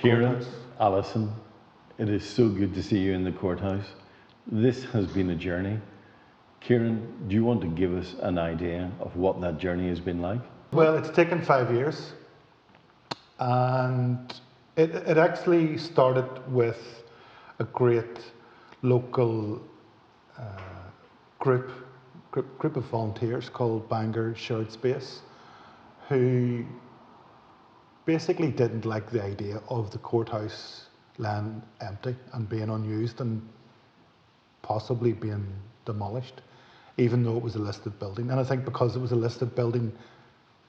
Kieran, courthouse. Alison, it is so good to see you in the courthouse. This has been a journey. Kieran, do you want to give us an idea of what that journey has been like? Well, it's taken 5 years, and it actually started with a great local group of volunteers called Bangors Shared Space, who basically didn't like the idea of the courthouse land empty and being unused and possibly being demolished, even though it was a listed building. And I think because it was a listed building,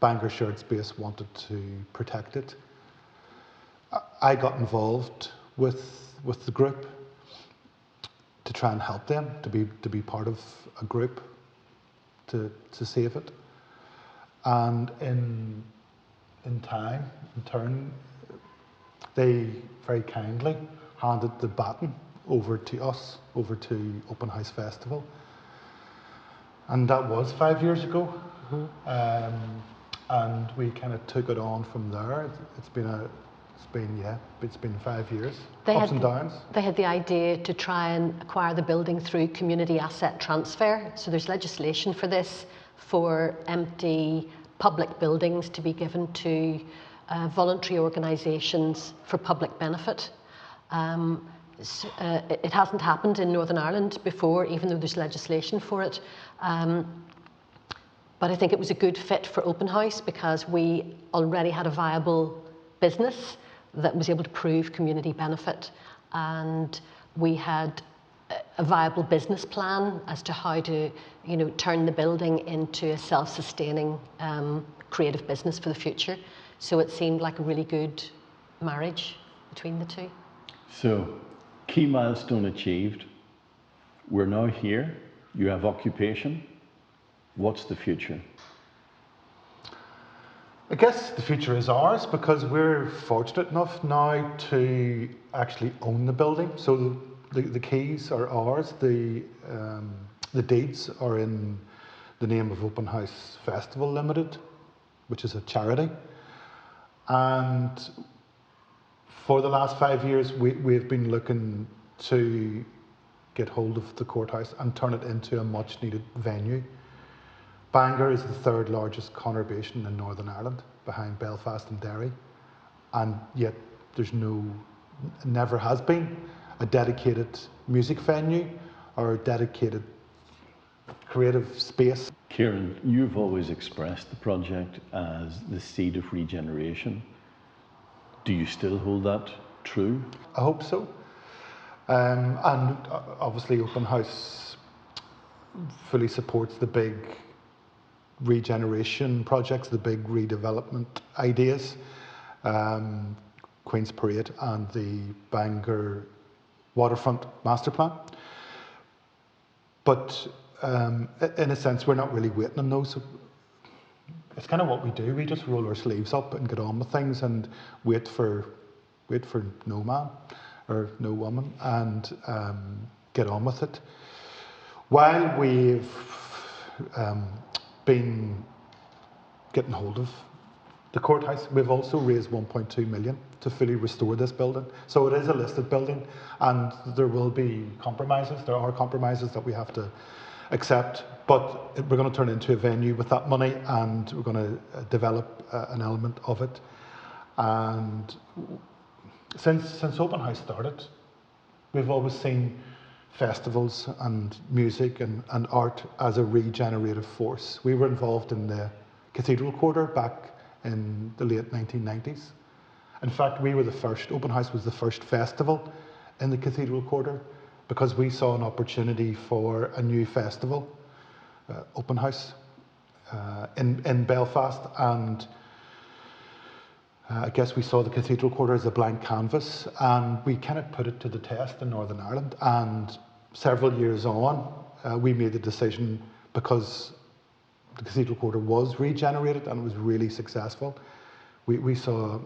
Bangors Shared Space wanted to protect it. I got involved with the group to try and help them, to be part of a group to save it. And in turn, they very kindly handed the baton over to us, over to Open House Festival. And that was 5 years ago. And we kind of took it on from there. It's been 5 years, ups and downs. They had the idea to try and acquire the building through community asset transfer. So there's legislation for this, for empty public buildings to be given to voluntary organisations for public benefit. It hasn't happened in Northern Ireland before, even though there's legislation for it. But I think it was a good fit for Open House because we already had a viable business that was able to prove community benefit, and we had a viable business plan as to how to, turn the building into a self-sustaining creative business for the future. So it seemed like a really good marriage between the two. So, key milestone achieved. We're now here. You have occupation. What's the future? I guess the future is ours because we're fortunate enough now to actually own the building. So the keys are ours. The deeds are in the name of Open House Festival Limited, which is a charity. And for the last 5 years, we've been looking to get hold of the courthouse and turn it into a much needed venue. Bangor is the third largest conurbation in Northern Ireland, behind Belfast and Derry, and yet there's never has been a dedicated music venue or a dedicated creative space. Kieran, you've always expressed the project as the seed of regeneration. Do you still hold that true? I hope so. And obviously Open House fully supports the big regeneration projects, the big redevelopment ideas, Queen's Parade and the Bangor Waterfront master plan. But in a sense, we're not really waiting on those. It's kind of what we do. We just roll our sleeves up and get on with things and wait for no man or no woman and get on with it. While we've been getting hold of the courthouse, we've also raised 1.2 million to fully restore this building. So it is a listed building and there will be compromises. There are compromises that we have to accept, but we're going to turn it into a venue with that money and we're going to develop an element of it. And since Open House started, we've always seen festivals and music and art as a regenerative force. We were involved in the Cathedral Quarter back in the late 1990s. In fact, we were the first, Open House was the first festival in the Cathedral Quarter because we saw an opportunity for a new festival, Open House, in Belfast, and I guess we saw the Cathedral Quarter as a blank canvas and we kind of put it to the test in Northern Ireland. And several years on, we made the decision, because the Cathedral Quarter was regenerated and it was really successful, we saw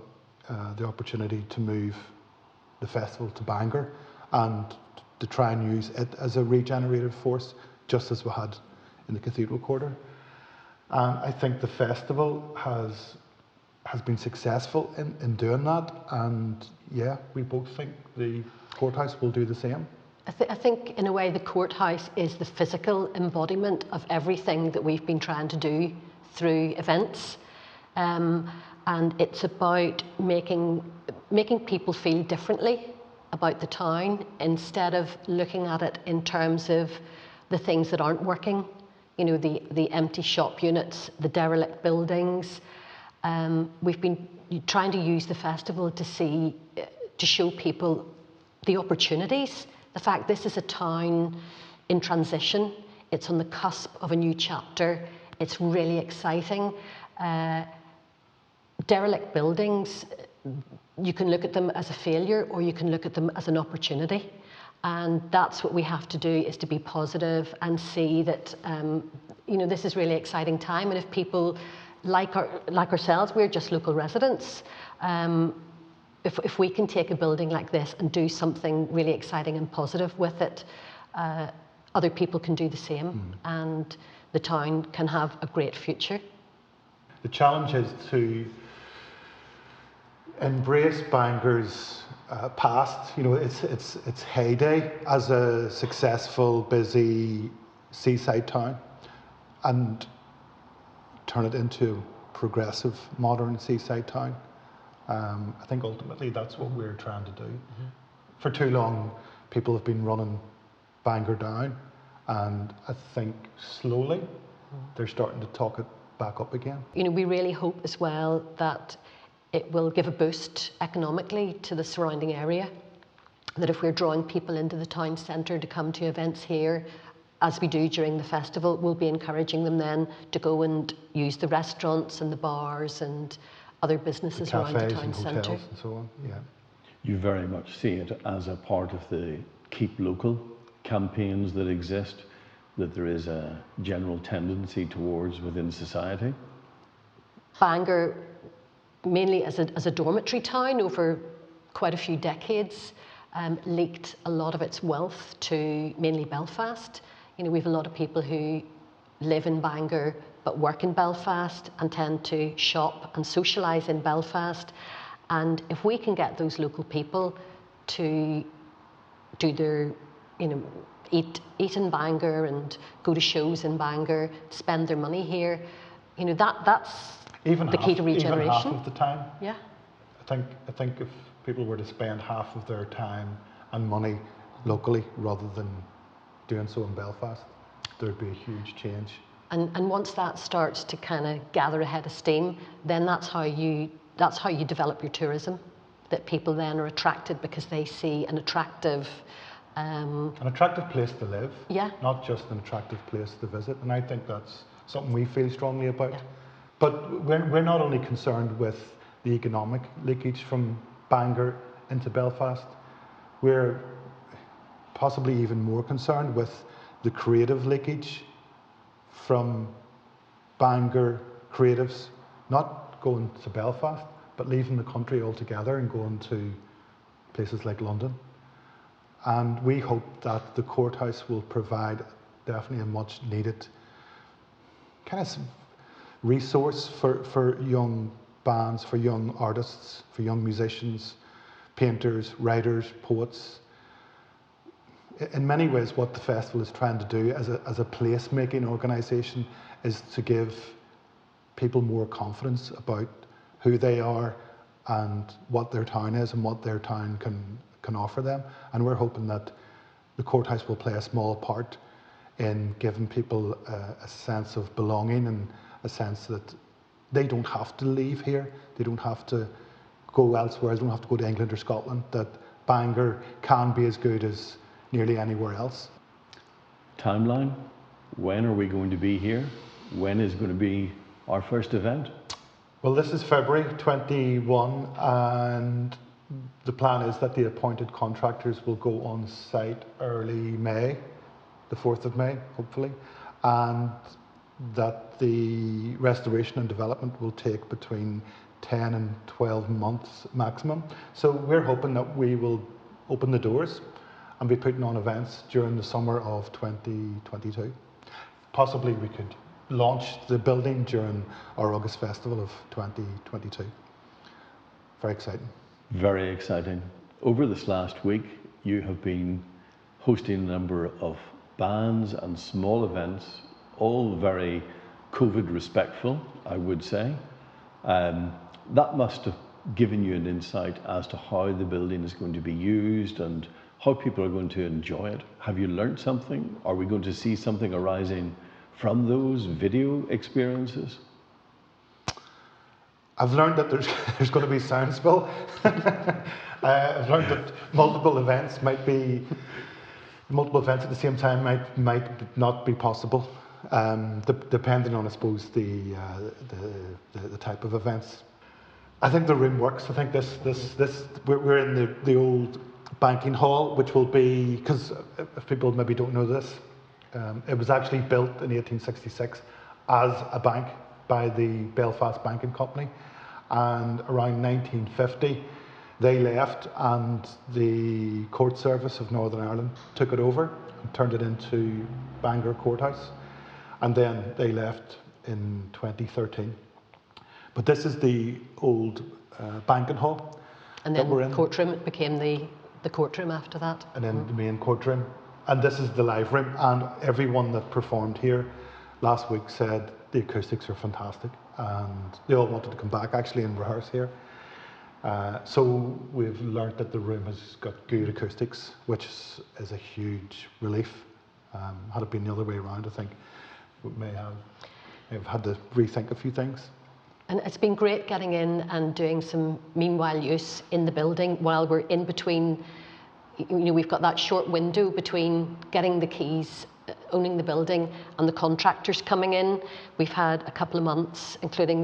the opportunity to move the festival to Bangor and to try and use it as a regenerative force, just as we had in the Cathedral Quarter. And I think the festival has has been successful in doing that, and yeah, we both think the courthouse will do the same. I think in a way the courthouse is the physical embodiment of everything that we've been trying to do through events, and it's about making people feel differently about the town instead of looking at it in terms of the things that aren't working, you know, the empty shop units, the derelict buildings. We've been trying to use the festival to show people the opportunities. The fact this is a town in transition, it's on the cusp of a new chapter, it's really exciting. Derelict buildings, you can look at them as a failure or you can look at them as an opportunity. And that's what we have to do, is to be positive and see that you know, this is really exciting time. And if people like ourselves, we're just local residents, if we can take a building like this and do something really exciting and positive with it, other people can do the same, and the town can have a great future. The challenge is to embrace Bangors' past, you know, its heyday as a successful, busy seaside town, and turn it into a progressive, modern seaside town. I think ultimately that's what we're trying to do. For too long, people have been running Bangor down, and I think slowly they're starting to talk it back up again. You know, we really hope as well that it will give a boost economically to the surrounding area, that if we're drawing people into the town centre to come to events here, as we do during the festival, we'll be encouraging them then to go and use the restaurants and the bars and other businesses around the town centre. And so on. Yeah. You very much see it as a part of the Keep Local campaigns that exist, that there is a general tendency towards within society? Bangor, mainly as a dormitory town over quite a few decades, leaked a lot of its wealth to mainly Belfast. You know, we have a lot of people who live in Bangor but work in Belfast and tend to shop and socialise in Belfast. And if we can get those local people to do their, you know, eat in Bangor and go to shows in Bangor, spend their money here, you know, that's even the key to regeneration. Even half of the time. Yeah. I think if people were to spend half of their time and money locally rather than doing so in Belfast, there'd be a huge change. And once that starts to kind of gather a head of steam, then that's how you develop your tourism. That people then are attracted because they see an attractive place to live, yeah, not just an attractive place to visit. And I think that's something we feel strongly about. Yeah. But we're not only concerned with the economic leakage from Bangor into Belfast, we're possibly even more concerned with the creative leakage from Bangor creatives not going to Belfast, but leaving the country altogether and going to places like London. And we hope that the courthouse will provide definitely a much needed kind of resource for young bands, for young artists, for young musicians, painters, writers, poets. In many ways, what the festival is trying to do as a place-making organisation is to give people more confidence about who they are and what their town is and what their town can offer them. And we're hoping that the courthouse will play a small part in giving people a sense of belonging and a sense that they don't have to leave here, they don't have to go elsewhere, they don't have to go to England or Scotland, that Bangor can be as good as nearly anywhere else. Timeline? When are we going to be here? When is going to be our first event? Well, this is February 21, and the plan is that the appointed contractors will go on site early May, the 4th of May, hopefully, and that the restoration and development will take between 10 and 12 months maximum. So we're hoping that we will open the doors and be putting on events during the summer of 2022. Possibly we could launch the building during our August Festival of 2022. very exciting. Very exciting. Over this last week, you have been hosting a number of bands and small events, all very COVID respectful, I would say. That must have given you an insight as to how the building is going to be used and how people are going to enjoy it. Have you learned something? Are we going to see something arising from those video experiences? I've learned that there's going to be sound spill. I've learned that multiple events at the same time might not be possible, depending on, I suppose, the type of events. I think the room works. I think we're in the old banking hall, which will be, because if people maybe don't know this, it was actually built in 1866 as a bank by the Belfast Banking Company, and around 1950 they left and the Court Service of Northern Ireland took it over and turned it into Bangor Courthouse, and then they left in 2013. But this is the old banking hall, and then the courtroom. It became the courtroom after that. And then the main courtroom, and this is the live room, and everyone that performed here last week said the acoustics are fantastic, and they all wanted to come back actually and rehearse here. So we've learnt that the room has got good acoustics, which is a huge relief. Had it been the other way around, I think we may have had to rethink a few things. And it's been great getting in and doing some meanwhile use in the building while we're in between. We've got that short window between getting the keys, owning the building, and the contractors coming in. We've had a couple of months, including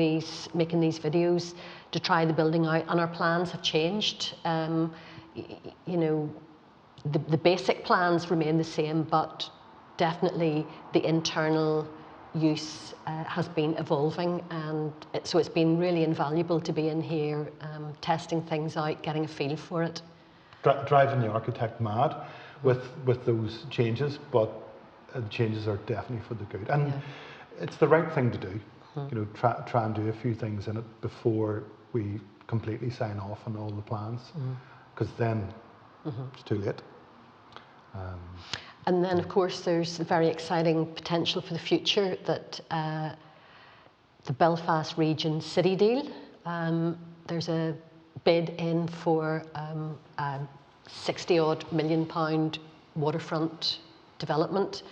making these videos, to try the building out, and our plans have changed. The basic plans remain the same, but definitely the internal use has been evolving, and so it's been really invaluable to be in here, testing things out, getting a feel for it. Driving the architect mad with those changes, but the changes are definitely for the good, and it's the right thing to do. Try and do a few things in it before we completely sign off on all the plans, because then it's too late. And then, of course, there's a very exciting potential for the future that the Belfast Region City Deal. There's a bid in for a £60-odd million waterfront development,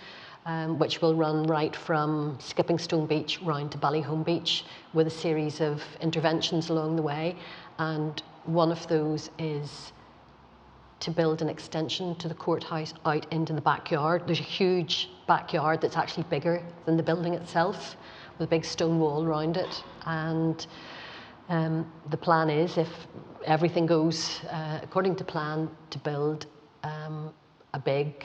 which will run right from Skipping Stone Beach round to Ballyholme Beach, with a series of interventions along the way. And one of those is to build an extension to the courthouse out into the backyard. There's a huge backyard that's actually bigger than the building itself, with a big stone wall around it. And the plan is, if everything goes according to plan, to build a big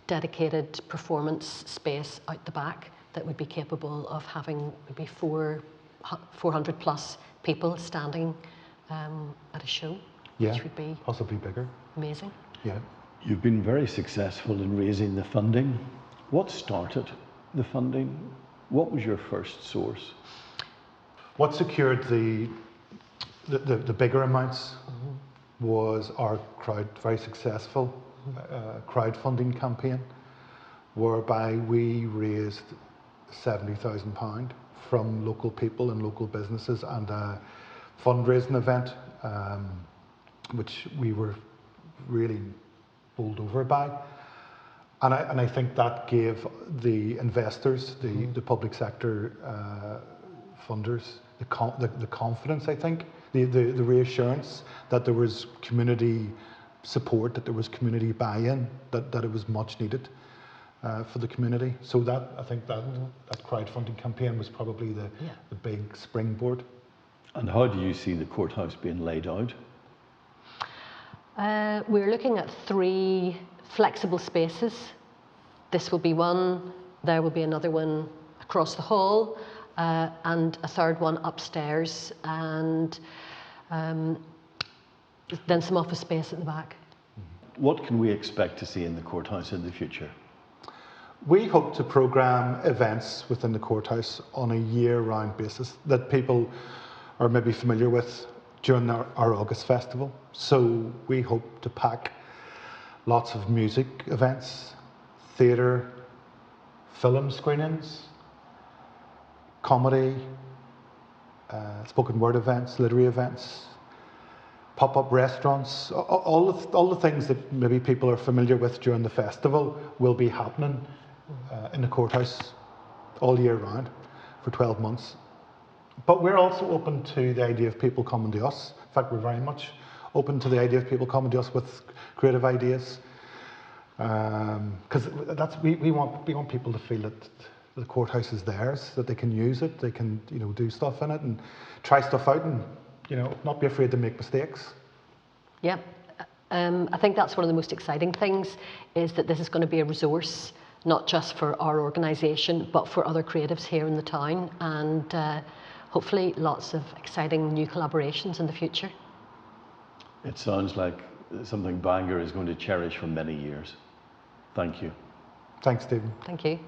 dedicated performance space out the back that would be capable of having maybe 400 plus people standing at a show. Yeah, which would be possibly bigger. Amazing. Yeah. You've been very successful in raising the funding. What started the funding? What was your first source? What secured the bigger amounts was our very successful crowdfunding campaign, whereby we raised £70,000 from local people and local businesses, and a fundraising event which we were really bowled over by. And I think that gave the investors, the public sector funders, the confidence, I think, the reassurance that there was community support, that there was community buy-in, that it was much needed for the community. So I think that crowdfunding campaign was probably the big springboard. And how do you see the courthouse being laid out? We're looking at 3 flexible spaces. This will be one, there will be another one across the hall, and a third one upstairs, and then some office space at the back. What can we expect to see in the courthouse in the future? We hope to programme events within the courthouse on a year-round basis that people are maybe familiar with. during our August festival. So we hope to pack lots of music events, theatre, film screenings, comedy, spoken word events, literary events, pop-up restaurants, all the things that maybe people are familiar with during the festival will be happening in the courthouse all year round for 12 months. But we're also open to the idea of people coming to us. In fact, we're very much open to the idea of people coming to us with creative ideas. Because we want people to feel that the courthouse is theirs, that they can use it, they can do stuff in it and try stuff out, and not be afraid to make mistakes. Yeah, I think that's one of the most exciting things, is that this is going to be a resource not just for our organisation but for other creatives here in the town, and hopefully lots of exciting new collaborations in the future. It sounds like something Bangor is going to cherish for many years. Thank you. Thanks, Stephen. Thank you.